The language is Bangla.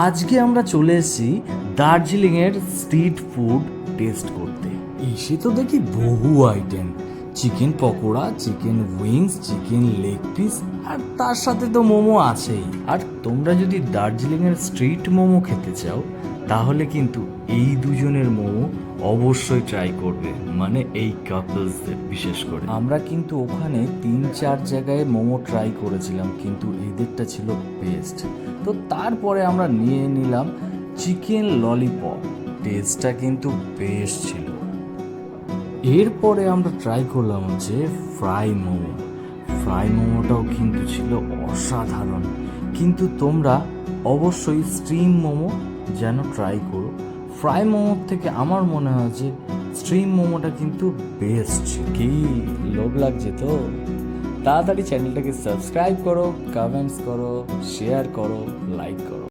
আজকে আমরা চলে এসেছি দার্জিলিংয়ের স্ট্রিট ফুড টেস্ট করতে। এসে তো দেখি বহু item, chicken pakora, chicken wings, chicken leg piece, আর তার সাথে তো মোমো আছেই। আর তোমরা যদি দার্জিলিংয়ের স্ট্রিট মোমো খেতে চাও তাহলে কিন্তু এই দুজনের মোমো অবশ্যই ট্রাই করবে, মানে এই কাপলসদের বিশেষ করে। আমরা কিন্তু ওখানে 3-4 জায়গায় মোমো ট্রাই করেছিলাম, কিন্তু এদেরটা ছিল বেস্ট। তো তারপরে আমরা নিয়ে নিলাম চিকেন ললিপপ, টেস্টটা কিন্তু বেশ ছিল। এরপরে আমরা ট্রাই করলাম হচ্ছে ফ্রাই মোমো। ফ্রাই মোমোটাও কিন্তু ছিল অসাধারণ, কিন্তু তোমরা অবশ্যই স্টিম মোমো যেন ট্রাই করো। ফ্রাই মোমোর থেকে আমার মনে হয় যে স্টিম মোমোটা কিন্তু বেস্ট। কি লোভ লাগছে তো? তাড়াতাড়ি চ্যানেলটাকে সাবস্ক্রাইব করো, কমেন্টস করো, শেয়ার করো, লাইক করো।